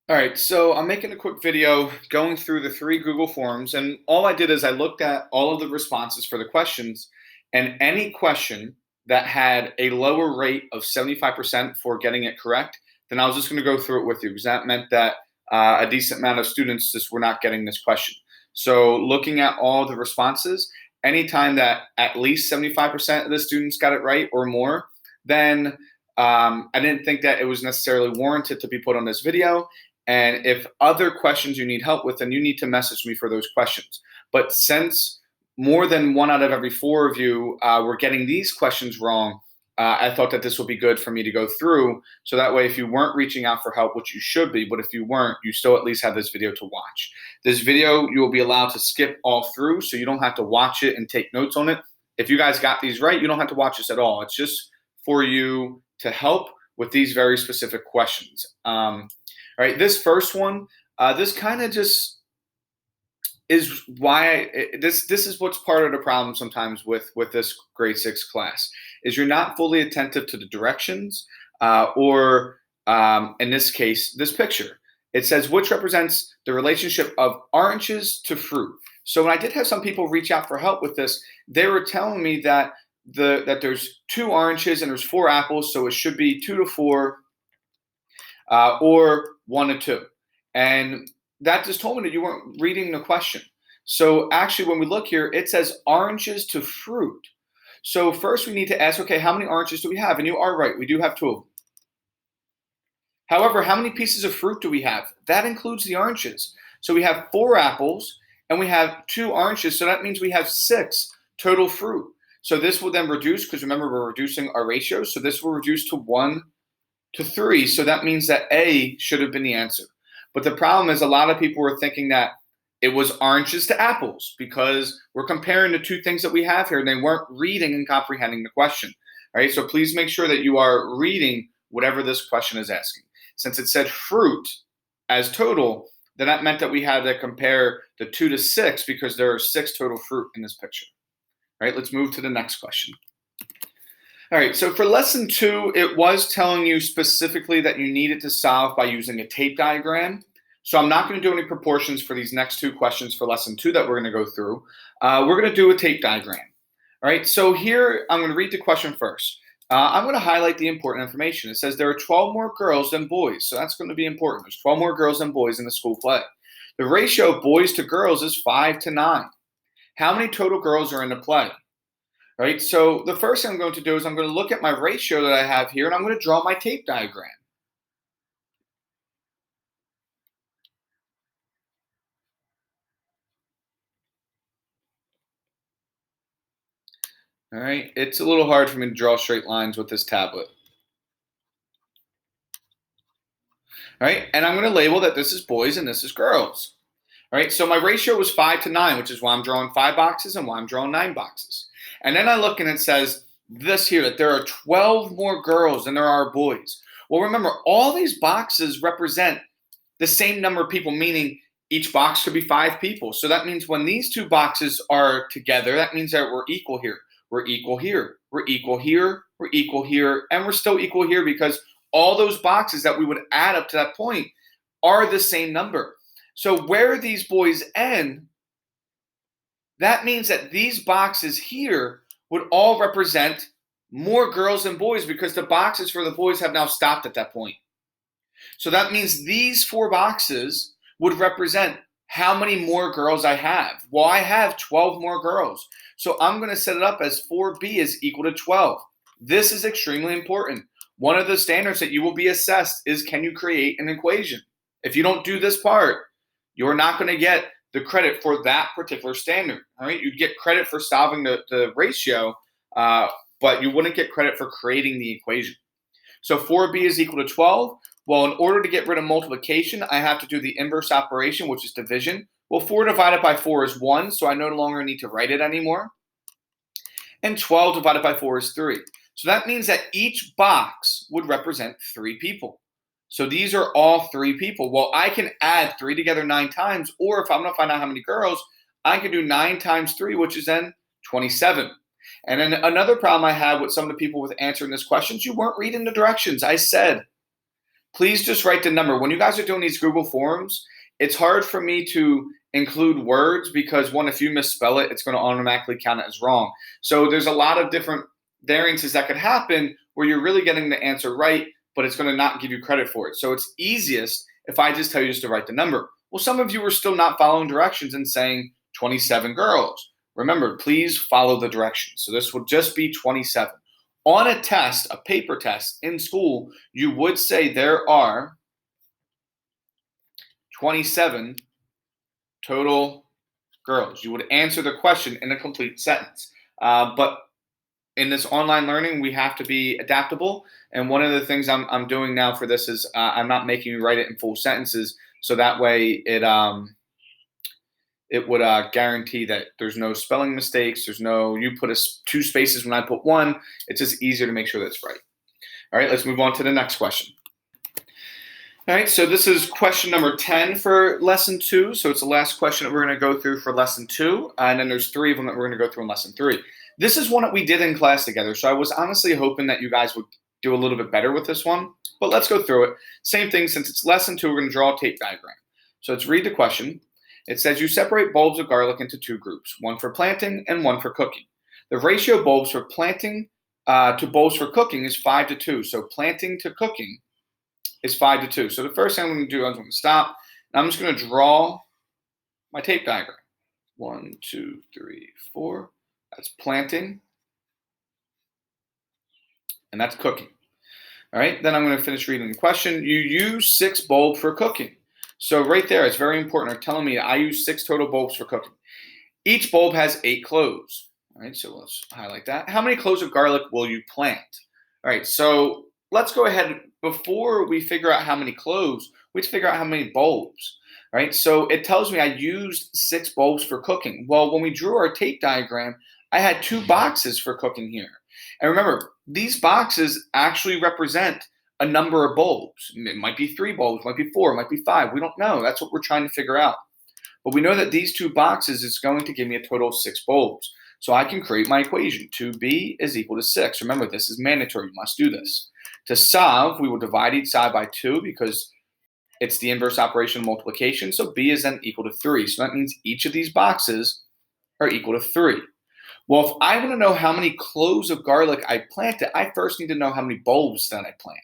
All right, so I'm making a quick video going through the 3 Google Forms, and all I did is I looked at all of the responses for the questions, and any question that had a lower rate of 75% for getting it correct, then I was just going to go through it with you because that meant that a decent amount of students just were not getting this question. So looking at all the responses, anytime that at least 75% of the students got it right or more, then I didn't think that it was necessarily warranted to be put on this video. And if other questions you need help with, then you need to message me for those questions. But since more than 1 out of every 4 of you were getting these questions wrong, I thought that this would be good for me to go through. So that way, if you weren't reaching out for help, which you should be, but if you weren't, you still at least have this video to watch. This video, you will be allowed to skip all through, so you don't have to watch it and take notes on it. If you guys got these right, you don't have to watch this at all. It's just for you to help with these very specific questions. All right, this first one, this kind of just is why this is what's part of the problem sometimes with this grade 6 class is you're not fully attentive to the directions or in this case this picture. It says which represents the relationship of oranges to fruit. So when I did have some people reach out for help with this, they were telling me that that there's 2 oranges and there's 4 apples, so it should be 2 to 4 or 1 to 2. And that just told me that you weren't reading the question. So actually, when we look here, it says oranges to fruit. So first we need to ask, okay, how many oranges do we have? And you are right, we do have 2 of them. However, how many pieces of fruit do we have? That includes the oranges. So we have 4 apples and we have 2 oranges. So that means we have 6 total fruit. So this will then reduce, because remember, we're reducing our ratios. So this will reduce to 1 to 3. So that means that A should have been the answer. But the problem is a lot of people were thinking that it was oranges to apples because we're comparing the 2 things that we have here and they weren't reading and comprehending the question. All right, so please make sure that you are reading whatever this question is asking. Since it said fruit as total, then that meant that we had to compare the 2 to 6 because there are 6 total fruit in this picture. All right, let's move to the next question. All right, so for lesson 2, it was telling you specifically that you needed to solve by using a tape diagram. So I'm not going to do any proportions for these next 2 questions for lesson 2 that we're going to go through. We're going to do a tape diagram. All right, so here I'm going to read the question first. I'm going to highlight the important information. It says there are 12 more girls than boys, so that's going to be important. There's 12 more girls than boys in the school play. The ratio of boys to girls is 5 to 9. How many total girls are in the play? All right, so the first thing I'm going to do is I'm going to look at my ratio that I have here, and I'm going to draw my tape diagram. All right, it's a little hard for me to draw straight lines with this tablet. All right, and I'm going to label that this is boys and this is girls. All right, so my ratio was 5 to 9, which is why I'm drawing 5 boxes and why I'm drawing 9 boxes. And then I look and it says this here, that there are 12 more girls than there are boys. Well, remember, all these boxes represent the same number of people, meaning each box could be 5 people. So that means when these 2 boxes are together, that means that we're equal here. We're equal here. We're equal here. We're equal here. And we're still equal here because all those boxes that we would add up to that point are the same number. So where these boys end, that means that these boxes here would all represent more girls than boys because the boxes for the boys have now stopped at that point. So that means these 4 boxes would represent how many more girls I have. Well, I have 12 more girls. So I'm going to set it up as 4b is equal to 12. This is extremely important. One of the standards that you will be assessed is, can you create an equation? If you don't do this part, you're not going to get the credit for that particular standard. All right, you'd get credit for solving the ratio, but you wouldn't get credit for creating the equation. So 4b is equal to 12. Well, in order to get rid of multiplication, I have to do the inverse operation, which is division. Well, 4 divided by 4 is 1, so I no longer need to write it anymore. And 12 divided by 4 is 3. So that means that each box would represent 3 people. So these are all 3 people. Well, I can add 3 together 9 times, or if I'm going to find out how many girls, I can do 9 times 3, which is then 27. And then another problem I had with some of the people with answering this question is you weren't reading the directions. I said, please just write the number. When you guys are doing these Google Forms, it's hard for me to include words because one, if you misspell it, it's going to automatically count it as wrong. So there's a lot of different variances that could happen where you're really getting the answer right, but it's going to not give you credit for it. So it's easiest if I just tell you just to write the number. Well, some of you are still not following directions and saying 27 girls. Remember, please follow the directions. So this would just be 27. On a test, a paper test in school, you would say there are 27 total girls. You would answer the question in a complete sentence. But in this online learning, we have to be adaptable. And one of the things I'm doing now for this is I'm not making you write it in full sentences. So that way it would guarantee that there's no spelling mistakes. There's no, you put two spaces when I put one. It's just easier to make sure that's right. All right, let's move on to the next question. All right, so this is question number 10 for lesson 2. So it's the last question that we're going to go through for lesson 2. And then there's 3 of them that we're going to go through in lesson 3. This is one that we did in class together. So I was honestly hoping that you guys would do a little bit better with this one. But let's go through it. Same thing, since it's lesson 2, we're going to draw a tape diagram. So let's read the question. It says you separate bulbs of garlic into 2 groups, one for planting and one for cooking. The ratio of bulbs for planting to bulbs for cooking is 5:2. So planting to cooking is 5:2. So the first thing I'm going to do is I'm going to stop, and I'm just going to draw my tape diagram. 1, 2, 3, 4. That's planting, and that's cooking. All right, then I'm going to finish reading the question. You use 6 bulbs for cooking. So right there, it's very important. They're telling me I use 6 total bulbs for cooking. Each bulb has 8 cloves. All right, so let's highlight that. How many cloves of garlic will you plant? All right, so let's go ahead. Before we figure out how many cloves, we have to figure out how many bulbs. All right, so it tells me I used 6 bulbs for cooking. Well, when we drew our tape diagram, I had 2 boxes for cooking here. And remember, these boxes actually represent a number of bulbs. It might be 3 bulbs, it might be 4, it might be 5. We don't know. That's what we're trying to figure out. But we know that these 2 boxes is going to give me a total of 6 bulbs. So I can create my equation. 2b is equal to 6. Remember, this is mandatory. You must do this. To solve, we will divide each side by 2 because it's the inverse operation of multiplication. So b is then equal to 3. So that means each of these boxes are equal to 3. Well, if I want to know how many cloves of garlic I planted, I first need to know how many bulbs that I plant.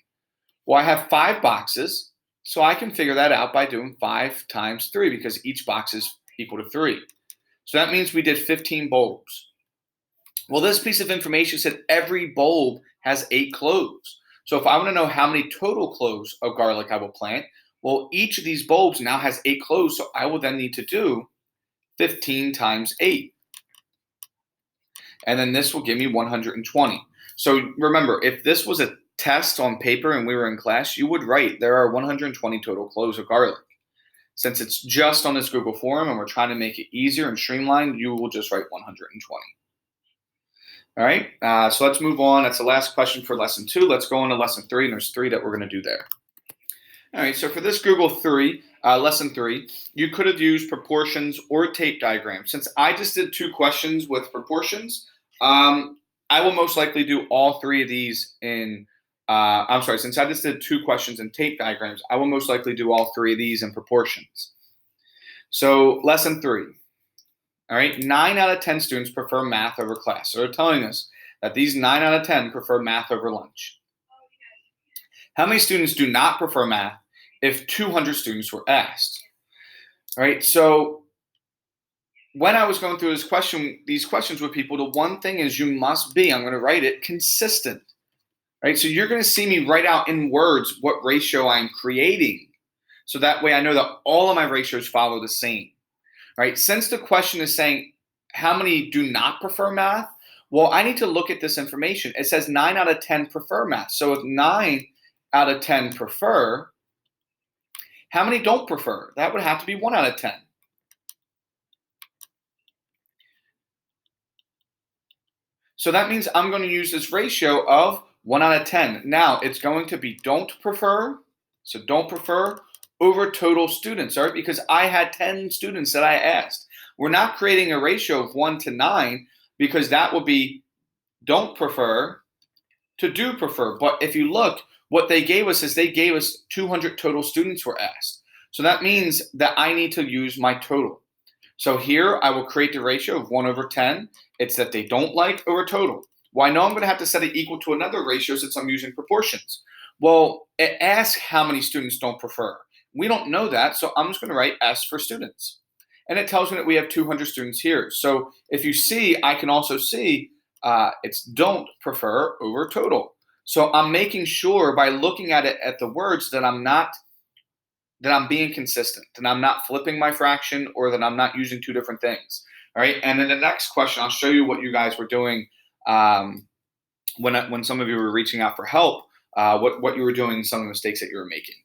Well, I have 5 boxes, so I can figure that out by doing 5 times 3 because each box is equal to 3. So that means we did 15 bulbs. Well, this piece of information said every bulb has 8 cloves. So if I want to know how many total cloves of garlic I will plant, well, each of these bulbs now has 8 cloves, so I will then need to do 15 times 8. And then this will give me 120. So remember, if this was a test on paper and we were in class, you would write there are 120 total cloves of garlic. Since it's just on this Google form and we're trying to make it easier and streamlined, you will just write 120. All right, so let's move on. That's the last question for lesson 2. Let's go on to lesson 3, and there's 3 that we're going to do there. All right, so for this lesson 3, you could have used proportions or tape diagrams. Since I just did 2 questions with proportions, I will most likely do all 3 of these in since I just did 2 questions in tape diagrams, I will most likely do all 3 of these in proportions. So lesson 3. All right, 9 out of 10 students prefer math over class. So they're telling us that these 9 out of 10 prefer math over lunch. How many students do not prefer math if 200 students were asked? All right, so when I was going through these questions with people, the one thing is you must be, I'm going to write it, consistent. Right, so you're going to see me write out in words what ratio I'm creating. So that way I know that all of my ratios follow the same. Right, since the question is saying how many do not prefer math, well, I need to look at this information. It says 9 out of 10 prefer math. So if 9 out of 10 prefer, how many don't prefer? That would have to be 1 out of 10. So that means I'm going to use this ratio of 1 out of 10. Now, it's going to be don't prefer, so don't prefer, over total students, all right? Because I had 10 students that I asked. We're not creating a ratio of 1 to 9 because that would be don't prefer to do prefer. But if you look, What they gave us is they gave us 200 total students were asked. So that means that I need to use my total. So here I will create the ratio of 1 over 10. It's that they don't like over total. Well, I know I'm going to have to set it equal to another ratio since I'm using proportions. Well, it asks how many students don't prefer. We don't know that, so I'm just going to write S for students. And it tells me that we have 200 students here. So if you see, I can also see it's don't prefer over total. So I'm making sure by looking at it at the words that I'm being consistent, that I'm not flipping my fraction, or that I'm not using two different things. All right. And then the next question, I'll show you what you guys were doing when some of you were reaching out for help, what you were doing, some of the mistakes that you were making.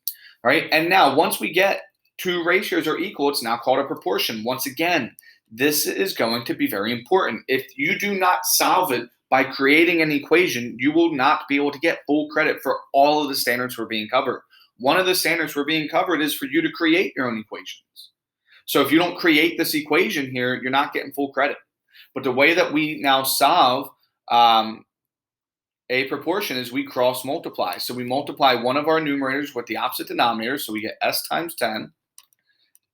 All right. And now once we get two ratios are equal, it's now called a proportion. Once again, this is going to be very important. If you do not solve it by creating an equation, you will not be able to get full credit for all of the standards we're being covered. One of the standards we're being covered is for you to create your own equations. So if you don't create this equation here, you're not getting full credit. But the way that we now solve a proportion is we cross multiply. So we multiply one of our numerators with the opposite denominator. So we get S times 10.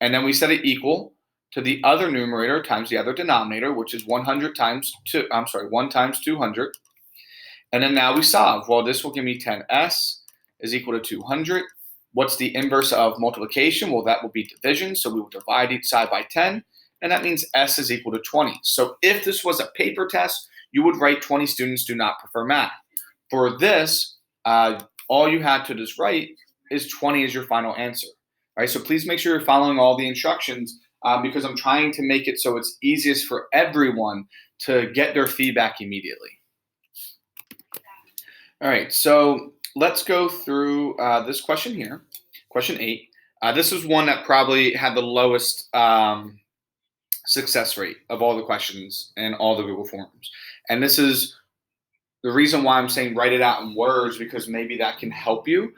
And then we set it equal to the other numerator times the other denominator, which is 100 times 1 times 200. And then now we solve. Well, this will give me 10S is equal to 200. What's the inverse of multiplication? Well, that will be division. So we will divide each side by 10. And that means S is equal to 20. So if this was a paper test, you would write 20 students do not prefer math. For this, all you had to just write is 20 as your final answer. All right, so please make sure you're following all the instructions because I'm trying to make it so it's easiest for everyone to get their feedback immediately. All right, so let's go through this question here, question 8. This is one that probably had the lowest success rate of all the questions in all the Google Forms. And this is the reason why I'm saying write it out in words, because maybe that can help you.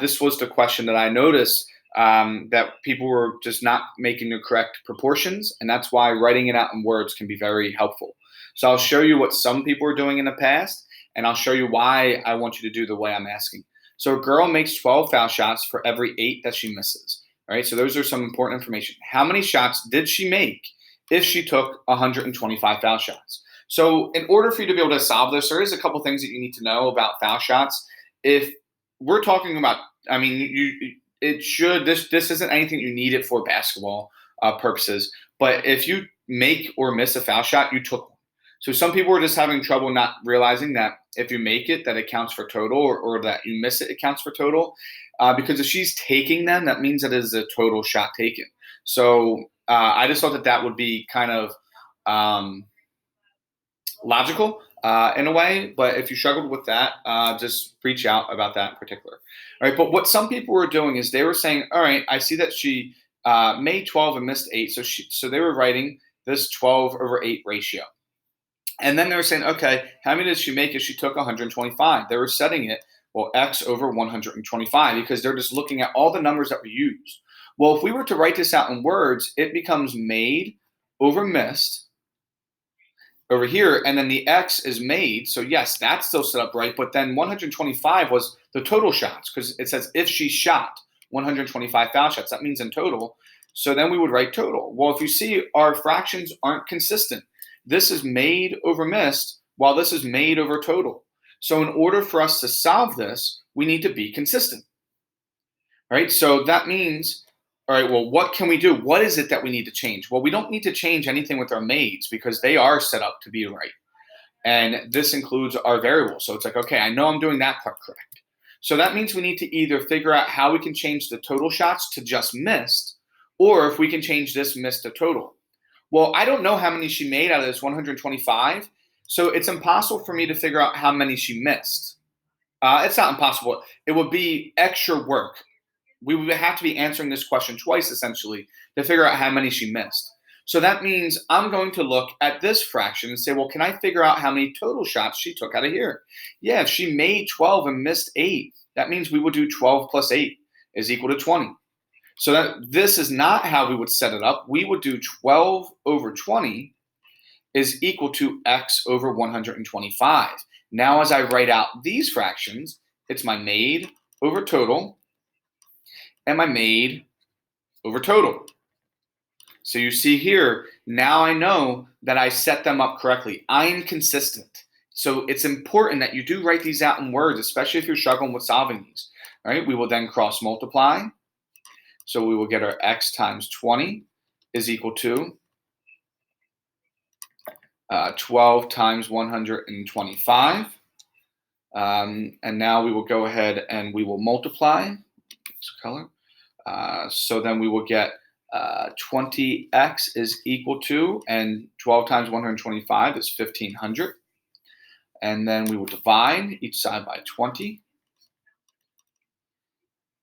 This was the question that I noticed that people were just not making the correct proportions, and that's why writing it out in words can be very helpful. So I'll show you what some people are doing in the past, and I'll show you why I want you to do the way I'm asking. So a girl makes 12 foul shots for every 8 that she misses. All right, so those are some important information. How many shots did she make if she took 125 foul shots? So in order for you to be able to solve this, there is a couple things that you need to know about foul shots. If we're talking about, this isn't anything you need it for basketball purposes, but if you make or miss a foul shot, you took one. So some people are just having trouble not realizing that if you make it, that it counts for total, or that you miss it, it counts for total. Because if she's taking them, that means that it is a total shot taken. So I just thought that would be kind of logical in a way, but if you struggled with that, just reach out about that in particular. All right, but what some people were doing is they were saying, all right, I see that she made 12 and missed 8, so they were writing this 12 over 8 ratio. And then they were saying, okay, how many did she make if she took 125? They were setting it, well, X over 125, because they're just looking at all the numbers that we used. Well, if we were to write this out in words, it becomes made over missed over here, and then the X is made. So yes, that's still set up right, but then 125 was the total shots, because it says if she shot 125 foul shots, that means in total. So then we would write total. Well, if you see, our fractions aren't consistent. This is made over missed, while this is made over total. So in order for us to solve this, we need to be consistent. All right, so that means, all right, well, what can we do? What is it that we need to change? Well, we don't need to change anything with our maids because they are set up to be right. And this includes our variables. So it's like, okay, I know I'm doing that part correct. So that means we need to either figure out how we can change the total shots to just missed, or if we can change this missed to total. Well, I don't know how many she made out of this 125, so it's impossible for me to figure out how many she missed. It's not impossible. It would be extra work. We would have to be answering this question twice, essentially, to figure out how many she missed. So that means I'm going to look at this fraction and say, well, can I figure out how many total shots she took out of here? Yeah, if she made 12 and missed 8, that means we would do 12 plus 8 is equal to 20. So that this is not how we would set it up. We would do 12 over 20 is equal to X over 125. Now, as I write out these fractions, it's my made over total and my made over total. So you see here, now I know that I set them up correctly. I am consistent. So it's important that you do write these out in words, especially if you're struggling with solving these. All right, we will then cross multiply. So we will get our x times 20 is equal to 12 times 125. And now we will go ahead and we will multiply. Color. So then we will get 20x is equal to, and 12 times 125 is 1500. And then we will divide each side by 20.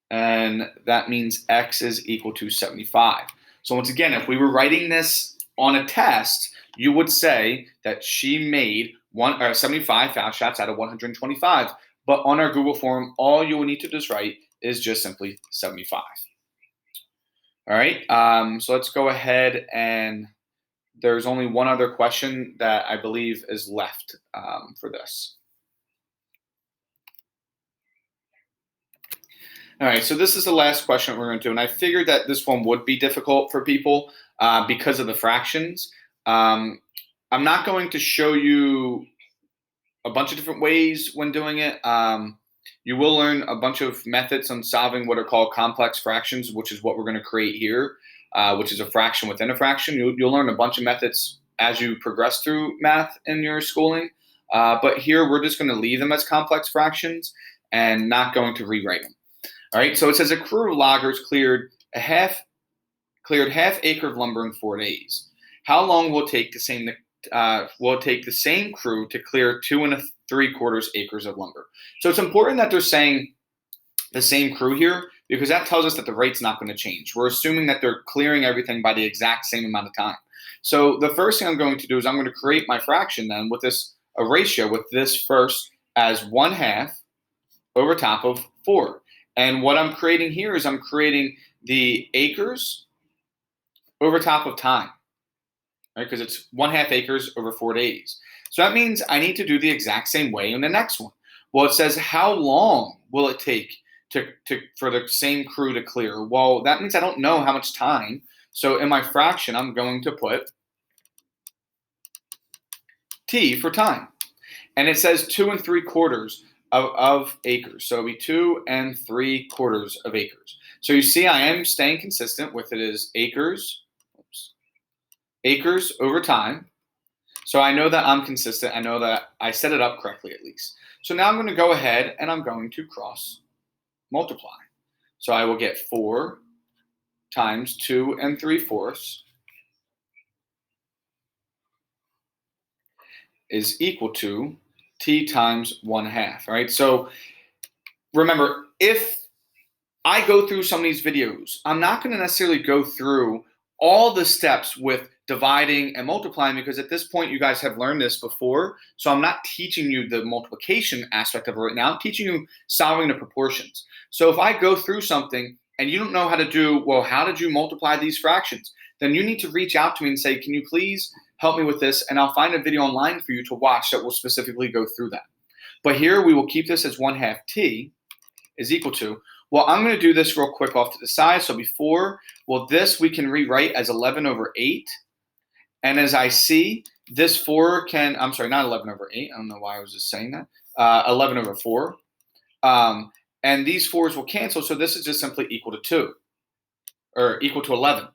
And that means x is equal to 75. So once again, if we were writing this on a test, you would say that she made 75 foul shots out of 125. But on our Google form, all you will need to just write is just simply 75. All right, so let's go ahead, and there's only one other question that I believe is left for this. All right, so this is the last question we're going to do, and I figured that this one would be difficult for people because of the fractions. I'm not going to show you a bunch of different ways when doing it. You will learn a bunch of methods on solving what are called complex fractions, which is what we're going to create here, which is a fraction within a fraction. You'll learn a bunch of methods as you progress through math in your schooling. But here we're just going to leave them as complex fractions and not going to rewrite them. All right, so it says a crew of loggers cleared half acre of lumber in 4 days. How long will it take the same crew to clear 2 3/4 acres of lumber? So it's important that they're saying the same crew here, because that tells us that the rate's not going to change. We're assuming that they're clearing everything by the exact same amount of time. So the first thing I'm going to do is I'm going to create my fraction then with a ratio with this first as 1/2 over top of 4. And what I'm creating here is I'm creating the acres over top of time, right? Because it's 1/2 acres over 4 days. So that means I need to do the exact same way in the next one. Well, it says how long will it take for the same crew to clear? Well, that means I don't know how much time. So in my fraction, I'm going to put T for time. And it says 2 3/4 of acres. So it'll be 2 3/4 of acres. So you see I am staying consistent with it as acres over time. So I know that I'm consistent. I know that I set it up correctly at least. So now I'm going to go ahead and I'm going to cross multiply. So I will get 4 times 2 3/4 is equal to T times 1/2, right? So remember, if I go through some of these videos, I'm not going to necessarily go through all the steps with dividing and multiplying, because at this point you guys have learned this before. So I'm not teaching you the multiplication aspect of it right now. I'm teaching you solving the proportions. So if I go through something and you don't know how to do, well, how did you multiply these fractions? Then you need to reach out to me and say, can you please help me with this? And I'll find a video online for you to watch that will specifically go through that. But here we will keep this as 1/2 T is equal to, well, I'm going to do this real quick off to the side. So before, well, this we can rewrite as 11 over 8. And as I see, this 4 can, I'm sorry, not 11 over 8. I don't know why I was just saying that. 11 over 4. And these 4s will cancel. So this is just simply equal to 2, or equal to 11.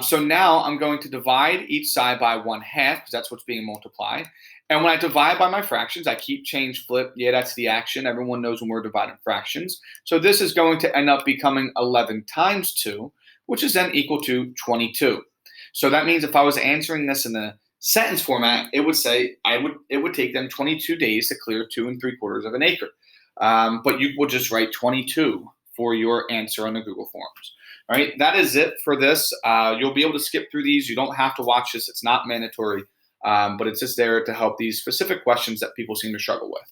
So now I'm going to divide each side by 1/2, because that's what's being multiplied. And when I divide by my fractions, I keep, change, flip. Yeah, that's the action. Everyone knows when we're dividing fractions. So this is going to end up becoming 11 times 2, which is then equal to 22. So that means if I was answering this in the sentence format, it would say it would take them 22 days to clear 2 3/4 of an acre. But you will just write 22 for your answer on the Google Forms. All right, that is it for this. You'll be able to skip through these. You don't have to watch this. It's not mandatory, but it's just there to help these specific questions that people seem to struggle with.